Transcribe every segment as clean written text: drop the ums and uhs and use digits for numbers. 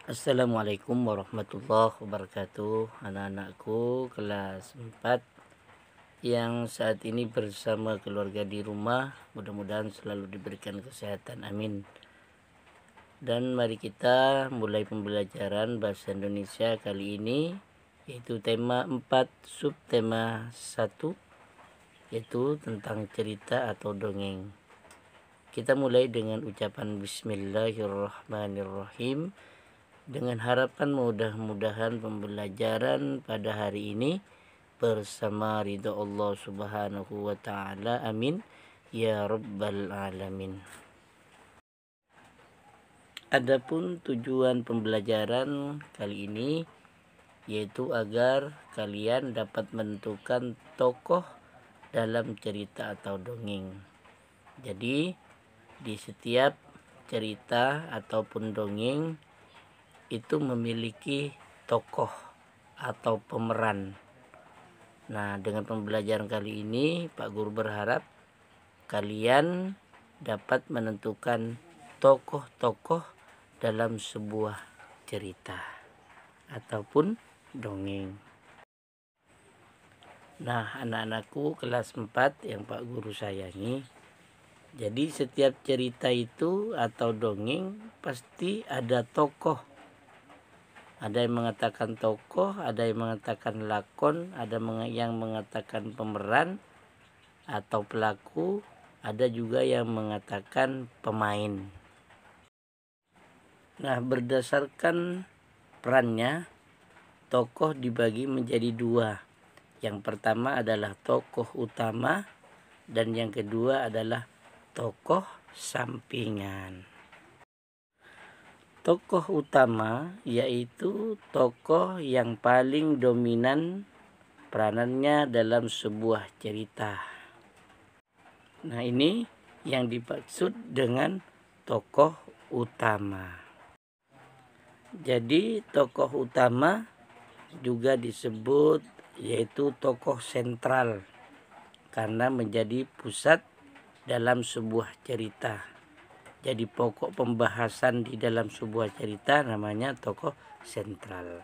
Assalamualaikum warahmatullahi wabarakatuh. Anak-anakku kelas 4 yang saat ini bersama keluarga di rumah, mudah-mudahan selalu diberikan kesehatan, amin. Dan mari kita mulai pembelajaran bahasa Indonesia kali ini, yaitu tema 4 subtema 1, yaitu tentang cerita atau dongeng. Kita mulai dengan ucapan Bismillahirrahmanirrahim, dengan harapan mudah-mudahan pembelajaran pada hari ini bersama ridha Allah Subhanahu wa taala, amin ya rabbal alamin. Adapun tujuan pembelajaran kali ini yaitu agar kalian dapat menentukan tokoh dalam cerita atau dongeng. Jadi di setiap cerita ataupun dongeng itu memiliki tokoh atau pemeran. Nah, dengan pembelajaran kali ini Pak Guru berharap kalian dapat menentukan tokoh-tokoh dalam sebuah cerita ataupun dongeng. Nah, anak-anakku kelas 4 yang Pak Guru sayangi, jadi setiap cerita itu atau dongeng pasti ada tokoh. Ada yang mengatakan tokoh, ada yang mengatakan lakon, ada yang mengatakan pemeran atau pelaku, ada juga yang mengatakan pemain. Nah, berdasarkan perannya, tokoh dibagi menjadi dua. Yang pertama adalah tokoh utama dan yang kedua adalah tokoh sampingan. Tokoh utama yaitu tokoh yang paling dominan peranannya dalam sebuah cerita. Nah, ini yang dimaksud dengan tokoh utama. Jadi tokoh utama juga disebut yaitu tokoh sentral karena menjadi pusat dalam sebuah cerita. Jadi pokok pembahasan di dalam sebuah cerita namanya tokoh sentral.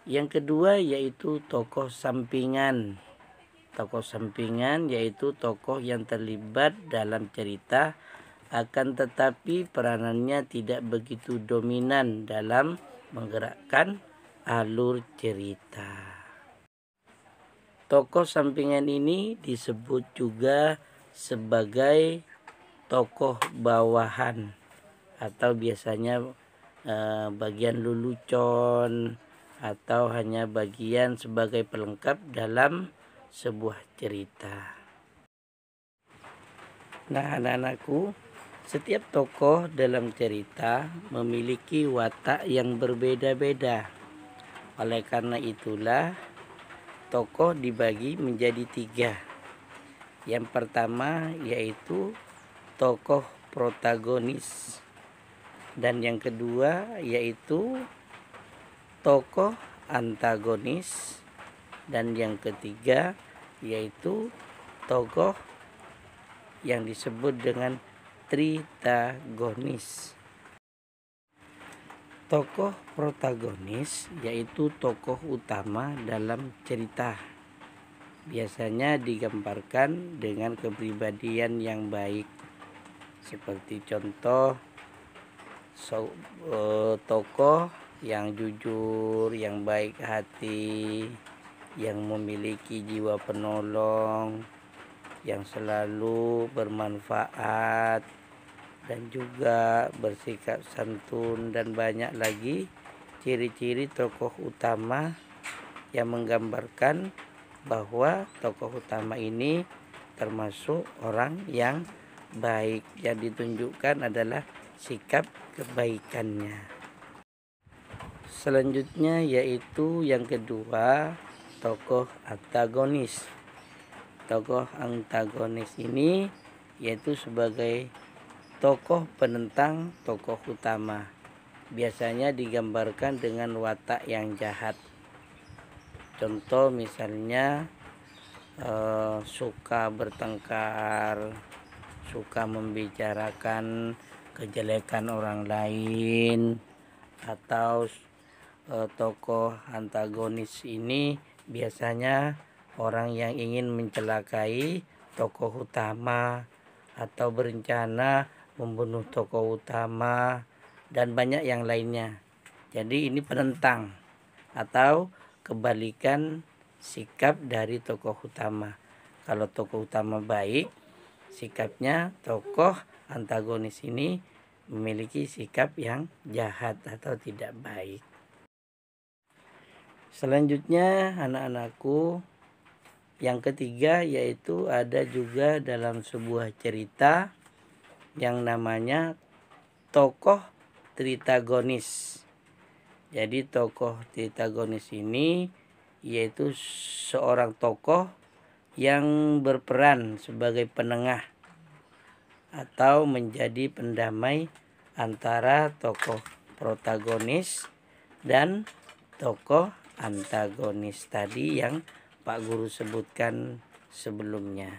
Yang kedua yaitu tokoh sampingan. Tokoh sampingan yaitu tokoh yang terlibat dalam cerita akan tetapi peranannya tidak begitu dominan dalam menggerakkan alur cerita. Tokoh sampingan ini disebut juga sebagai tokoh bawahan atau biasanya bagian lelucon atau hanya bagian sebagai pelengkap dalam sebuah cerita. Nah, anak-anakku, setiap tokoh dalam cerita memiliki watak yang berbeda-beda. Oleh karena itulah tokoh dibagi menjadi 3. Yang pertama yaitu tokoh protagonis, dan yang kedua yaitu tokoh antagonis, dan yang ketiga yaitu tokoh yang disebut dengan tritagonis. Tokoh protagonis yaitu tokoh utama dalam cerita. Biasanya digambarkan dengan kepribadian yang baik. Seperti contoh tokoh yang jujur, yang baik hati, yang memiliki jiwa penolong, yang selalu bermanfaat, dan juga bersikap santun, dan banyak lagi ciri-ciri tokoh utama yang menggambarkan bahwa tokoh utama ini termasuk orang yang baik. Yang ditunjukkan adalah sikap kebaikannya. Selanjutnya yaitu yang kedua, tokoh antagonis. Tokoh antagonis ini yaitu sebagai tokoh penentang tokoh utama. Biasanya digambarkan dengan watak yang jahat. Contoh misalnya suka bertengkar, suka membicarakan kejelekan orang lain, atau tokoh antagonis ini biasanya orang yang ingin mencelakai tokoh utama atau berencana membunuh tokoh utama dan banyak yang lainnya. Jadi ini penentang atau kebalikan sikap dari tokoh utama. Kalau tokoh utama baik, sikapnya tokoh antagonis ini memiliki sikap yang jahat atau tidak baik. Selanjutnya anak-anakku, yang ketiga yaitu ada juga dalam sebuah cerita yang namanya tokoh tritagonis. Jadi tokoh tritagonis ini yaitu seorang tokoh yang berperan sebagai penengah atau menjadi pendamai antara tokoh protagonis dan tokoh antagonis tadi yang Pak Guru sebutkan sebelumnya.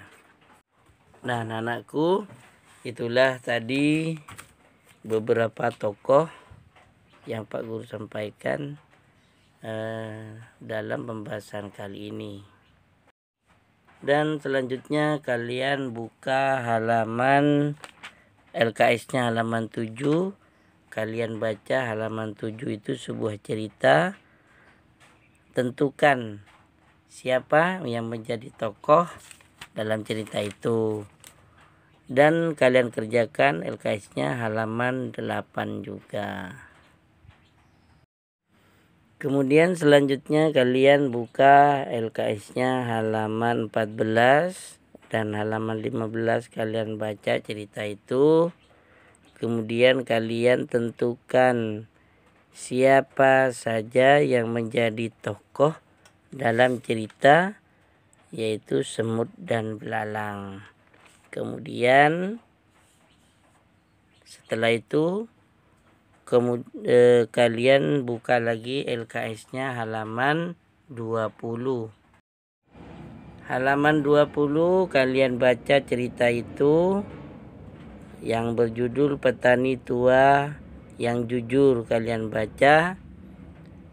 Nah, anak-anakku, itulah tadi beberapa tokoh yang Pak Guru sampaikan dalam pembahasan kali ini. Dan selanjutnya kalian buka halaman LKS-nya halaman 7. Kalian baca halaman 7 itu sebuah cerita. Tentukan siapa yang menjadi tokoh dalam cerita itu. Dan kalian kerjakan LKS-nya halaman 8 juga. Kemudian selanjutnya kalian buka LKS-nya halaman 14 dan halaman 15, kalian baca cerita itu. Kemudian kalian tentukan siapa saja yang menjadi tokoh dalam cerita, yaitu semut dan belalang. Kemudian setelah itu kalian buka lagi LKS-nya halaman 20. Halaman 20 kalian baca cerita itu yang berjudul Petani Tua yang Jujur, kalian baca.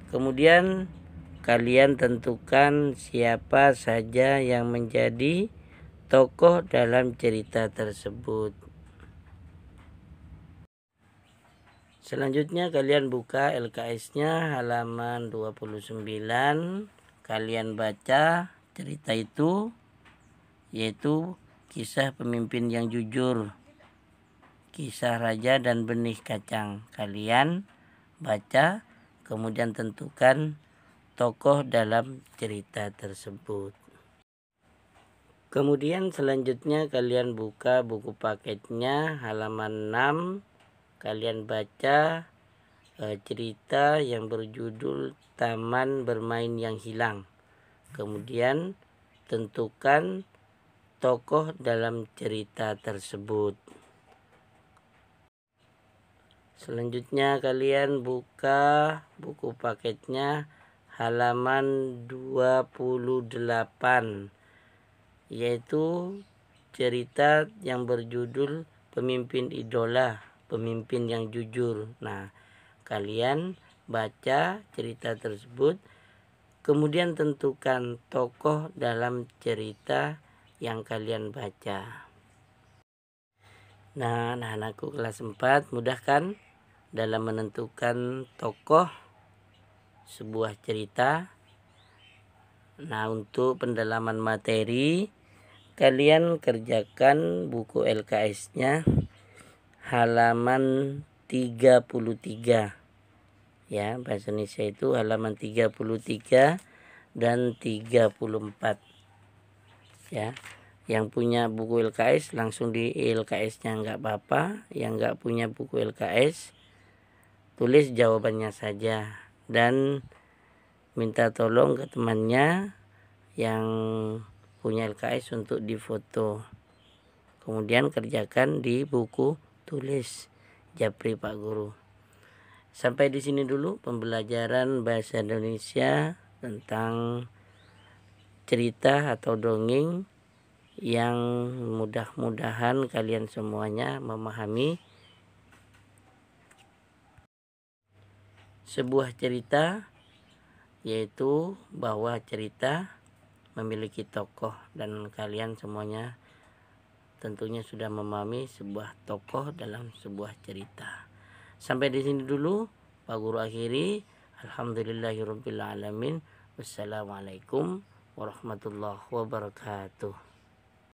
Kemudian kalian tentukan siapa saja yang menjadi tokoh dalam cerita tersebut. Selanjutnya kalian buka LKS-nya halaman 29. Kalian baca cerita itu, yaitu kisah pemimpin yang jujur, kisah raja dan benih kacang. Kalian baca, kemudian tentukan tokoh dalam cerita tersebut. Kemudian selanjutnya kalian buka buku paketnya halaman 6. Kalian baca cerita yang berjudul Taman Bermain yang Hilang. Kemudian tentukan tokoh dalam cerita tersebut. Selanjutnya kalian buka buku paketnya halaman 28, yaitu cerita yang berjudul Pemimpin Idola, Pemimpin yang Jujur. Nah, kalian baca cerita tersebut, kemudian tentukan tokoh dalam cerita yang kalian baca. Nah, anak-anakku kelas 4, mudah kan dalam menentukan tokoh sebuah cerita? Nah, untuk pendalaman materi, kalian kerjakan buku LKS-nya halaman 33. Ya, bahasa Indonesia itu halaman 33 dan 34. Ya, yang punya buku LKS langsung di LKS-nya nggak apa-apa. Yang nggak punya buku LKS, tulis jawabannya saja dan minta tolong ke temannya yang punya LKS untuk difoto. Kemudian kerjakan di buku tulis Japri Pak Guru. Sampai di sini dulu pembelajaran bahasa Indonesia tentang cerita atau dongeng yang mudah-mudahan kalian semuanya memahami. sebuah cerita, yaitu bahwa cerita memiliki tokoh dan kalian semuanya tentunya sudah memahami sebuah tokoh dalam sebuah cerita. Sampai di sini dulu Pak Guru akhiri. Alhamdulillahirabbil alamin. Wassalamualaikum warahmatullahi wabarakatuh.